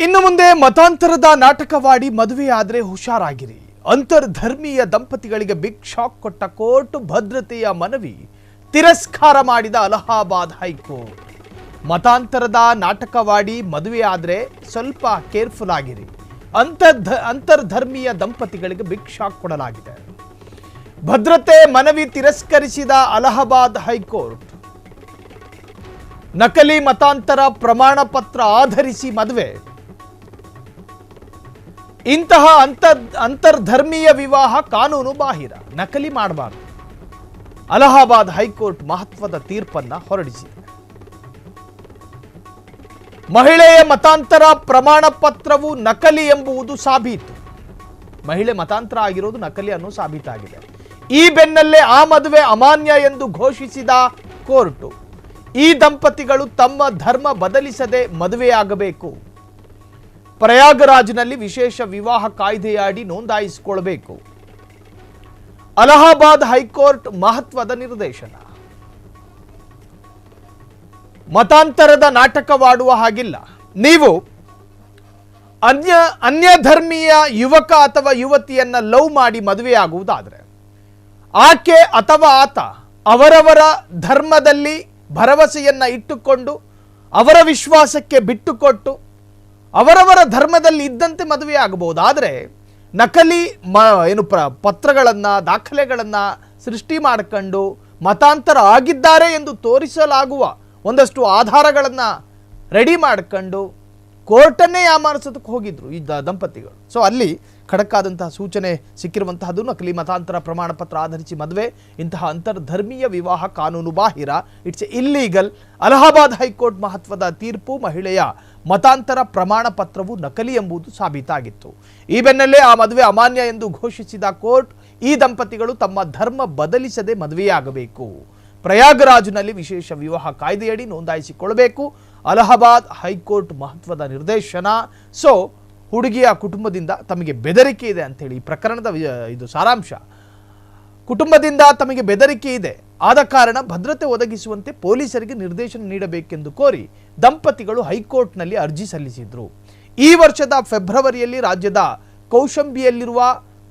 ಇನ್ನು ಮುಂದೆ ಮತಾಂತರದ ನಾಟಕವಾಡಿ ಮದುವೆಯಾದರೆ ಹುಷಾರಾಗಿರಿ. ಅಂತರ್ಧರ್ಮೀಯ ದಂಪತಿಗಳಿಗೆ ಬಿಗ್ ಶಾಕ್ ಕೊಟ್ಟ ಕೋರ್ಟ್. ಭದ್ರತೆಯ ಮನವಿ ತಿರಸ್ಕಾರ ಮಾಡಿದ ಅಲಹಾಬಾದ್ ಹೈಕೋರ್ಟ್. ಮತಾಂತರದ ನಾಟಕವಾಡಿ ಮದುವೆಯಾದರೆ ಸ್ವಲ್ಪ ಕೇರ್ಫುಲ್ ಆಗಿರಿ. ಅಂತರ್ಧರ್ಮೀಯ ದಂಪತಿಗಳಿಗೆ ಬಿಗ್ ಶಾಕ್ ಕೊಡಲಾಗಿದೆ. ಭದ್ರತೆ ಮನವಿ ತಿರಸ್ಕರಿಸಿದ ಅಲಹಾಬಾದ್ ಹೈಕೋರ್ಟ್. ನಕಲಿ ಮತಾಂತರ ಪ್ರಮಾಣ ಪತ್ರ ಆಧರಿಸಿ ಮದುವೆ. ಇಂತಹ ಅಂತರ್ಧರ್ಮೀಯ ವಿವಾಹ ಕಾನೂನು ಬಾಹಿರ. ನಕಲಿ ಮಾಡಬಾರದು. ಅಲಹಾಬಾದ್ ಹೈಕೋರ್ಟ್ ಮಹತ್ವದ ತೀರ್ಪನ್ನ ಹೊರಡಿಸಿದೆ. ಮಹಿಳೆಯ ಮತಾಂತರ ಪ್ರಮಾಣ ಪತ್ರವು ನಕಲಿ ಎಂಬುದು ಸಾಬೀತು. ಮಹಿಳೆ ಮತಾಂತರ ಆಗಿರೋದು ನಕಲಿ ಅನ್ನೋ ಸಾಬೀತಾಗಿದೆ. ಈ ಬೆನ್ನಲ್ಲೇ ಆ ಮದುವೆ ಅಮಾನ್ಯ ಎಂದು ಘೋಷಿಸಿದ ಕೋರ್ಟ್. ಈ ದಂಪತಿಗಳು ತಮ್ಮ ಧರ್ಮ ಬದಲಿಸದೆ ಮದುವೆಯಾಗಬೇಕು. ಪ್ರಯಾಗರಾಜ್ನಲ್ಲಿ ವಿಶೇಷ ವಿವಾಹ ಕಾಯ್ದೆಯಡಿ ನೋಂದಾಯಿಸಿಕೊಳ್ಳಬೇಕು. ಅಲಹಾಬಾದ್ ಹೈಕೋರ್ಟ್ ಮಹತ್ವದ ನಿರ್ದೇಶನ. ಮತಾಂತರದ ನಾಟಕವಾಡುವ ಹಾಗಿಲ್ಲ. ನೀವು ಅನ್ಯ ಧರ್ಮೀಯ ಯುವಕ ಅಥವಾ ಯುವತಿಯನ್ನ ಲವ್ ಮಾಡಿ ಮದುವೆಯಾಗುವುದಾದರೆ ಆಕೆ ಅಥವಾ ಆತ ಅವರವರ ಧರ್ಮದಲ್ಲಿ ಭರವಸೆಯನ್ನ ಇಟ್ಟುಕೊಂಡು ಅವರ ವಿಶ್ವಾಸಕ್ಕೆ ಬಿಟ್ಟುಕೊಟ್ಟು ಅವರವರ ಧರ್ಮದಲ್ಲಿ ಇದ್ದಂತೆ ಮದುವೆ ಆಗಬಹುದು. ಆದರೆ ನಕಲಿ ಪತ್ರಗಳನ್ನು ದಾಖಲೆಗಳನ್ನು ಸೃಷ್ಟಿ ಮಾಡಿಕೊಂಡು ಮತಾಂತರ ಆಗಿದ್ದಾರೆ ಎಂದು ತೋರಿಸಲಾಗುವ ಒಂದಷ್ಟು ಆಧಾರಗಳನ್ನು ರೆಡಿ ಮಾಡಿಕೊಂಡು ಕೋರ್ಟನ್ನೇ ಯಾಮಾರಿಸೋದಕ್ಕೆ ಹೋಗಿದ್ರು ಈ ದಂಪತಿಗಳು. ಸೊ ಅಲ್ಲಿ ಖಡಕ್ಕಾದಂತಹ ಸೂಚನೆ ಸಿಕ್ಕಿರುವಂತಹದ್ದು. ನಕಲಿ ಮತಾಂತರ ಪ್ರಮಾಣ ಪತ್ರ ಆಧರಿಸಿ ಮದುವೆ, ಇಂತಹ ಅಂತರ್ಧರ್ಮೀಯ ವಿವಾಹ ಕಾನೂನು ಬಾಹಿರ. It's illegal. ಅಲಹಾಬಾದ್ ಹೈಕೋರ್ಟ್ ಮಹತ್ವದ ತೀರ್ಪು. ಮಹಿಳೆಯ ಮತಾಂತರ ಪ್ರಮಾಣ ಪತ್ರವು ನಕಲಿ ಎಂಬುದು ಸಾಬೀತಾಗಿತ್ತು. ಈ ಬೆನ್ನಲ್ಲೇ ಆ ಮದುವೆ ಅಮಾನ್ಯ ಎಂದು ಘೋಷಿಸಿದ ಕೋರ್ಟ್. ಈ ದಂಪತಿಗಳು ತಮ್ಮ ಧರ್ಮ ಬದಲಿಸದೆ ಮದುವೆಯಾಗಬೇಕು. ಪ್ರಯಾಗರಾಜ್ನಲ್ಲಿ ವಿಶೇಷ ವಿವಾಹ ಕಾಯ್ದೆಯಡಿ ನೋಂದಾಯಿಸಿಕೊಳ್ಳಬೇಕು. ಅಲಹಾಬಾದ್ ಹೈಕೋರ್ಟ್ ಮಹತ್ವದ ನಿರ್ದೇಶನ. ಸೊ ಹುಡುಗಿಯ ಕುಟುಂಬದಿಂದ ತಮಗೆ ಬೆದರಿಕೆ ಇದೆ ಅಂತೇಳಿ ಈ ಪ್ರಕರಣದ ಇದು ಸಾರಾಂಶ. ಕುಟುಂಬದಿಂದ ತಮಗೆ ಬೆದರಿಕೆ ಇದೆ, ಆದ ಕಾರಣ ಭದ್ರತೆ ಒದಗಿಸುವಂತೆ ಪೊಲೀಸರಿಗೆ ನಿರ್ದೇಶನ ನೀಡಬೇಕೆಂದು ಕೋರಿ ದಂಪತಿಗಳು ಹೈಕೋರ್ಟ್ನಲ್ಲಿ ಅರ್ಜಿ ಸಲ್ಲಿಸಿದ್ರು. ಈ ವರ್ಷದ ಫೆಬ್ರವರಿಯಲ್ಲಿ ರಾಜ್ಯದ ಕೌಶಂಬಿಯಲ್ಲಿರುವ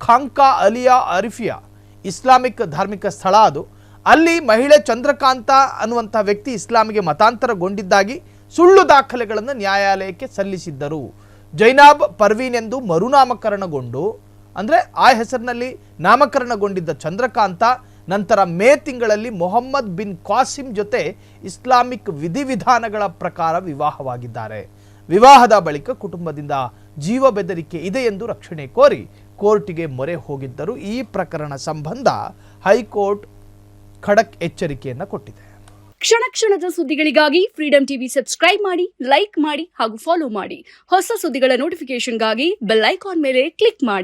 ಖಾಂಕಾ ಅಲಿಯಾ ಅರಿಫಿಯಾ ಇಸ್ಲಾಮಿಕ್ ಧಾರ್ಮಿಕ ಸ್ಥಳ ಅದು. ಅಲ್ಲಿ ಮಹಿಳೆ ಚಂದ್ರಕಾಂತ ಅನ್ನುವಂಥ ವ್ಯಕ್ತಿ ಇಸ್ಲಾಮಿಗೆ ಮತಾಂತರಗೊಂಡಿದ್ದಾಗಿ ಸುಳ್ಳು ದಾಖಲೆಗಳನ್ನು ನ್ಯಾಯಾಲಯಕ್ಕೆ ಸಲ್ಲಿಸಿದ್ದರು. ಜೈನಾಬ್ ಪರ್ವೀನ್ ಎಂದು ಮರುನಾಮಕರಣಗೊಂಡು, ಅಂದರೆ ಆ ಹೆಸರಿನಲ್ಲಿ ನಾಮಕರಣಗೊಂಡಿದ್ದ ಚಂದ್ರಕಾಂತ ನಂತರ ಮೇ ತಿಂಗಳಲ್ಲಿ ಮೊಹಮ್ಮದ್ ಬಿನ್ ಕಾಸಿಂ ಜೊತೆ ಇಸ್ಲಾಮಿಕ್ ವಿಧಿವಿಧಾನಗಳ ಪ್ರಕಾರ ವಿವಾಹವಾಗಿದ್ದಾರೆ. ವಿವಾಹದ ಬಳಿಕ ಕುಟುಂಬದಿಂದ ಜೀವ ಬೆದರಿಕೆ ಇದೆ ಎಂದು ರಕ್ಷಣೆ ಕೋರಿ ಕೋರ್ಟಿಗೆ ಮೊರೆ ಹೋಗಿದ್ದರು. ಈ ಪ್ರಕರಣ ಸಂಬಂಧ ಹೈಕೋರ್ಟ್ ಖಡಕ್ ಎಚ್ಚರಿಕೆಯನ್ನು ಕೊಟ್ಟಿದೆ. ಕ್ಷಣ ಕ್ಷಣದ ಸುದ್ದಿಗಳಿಗಾಗಿ ಫ್ರೀಡಂ ಟಿವಿ ಸಬ್ಸ್ಕ್ರೈಬ್ ಮಾಡಿ, ಲೈಕ್ ಮಾಡಿ ಹಾಗೂ ಫಾಲೋ ಮಾಡಿ. ಹೊಸ ಸುದ್ದಿಗಳ ನೋಟಿಫಿಕೇಶನ್ಗಾಗಿ ಬೆಲ್ ಐಕಾನ್ ಮೇಲೆ ಕ್ಲಿಕ್ ಮಾಡಿ.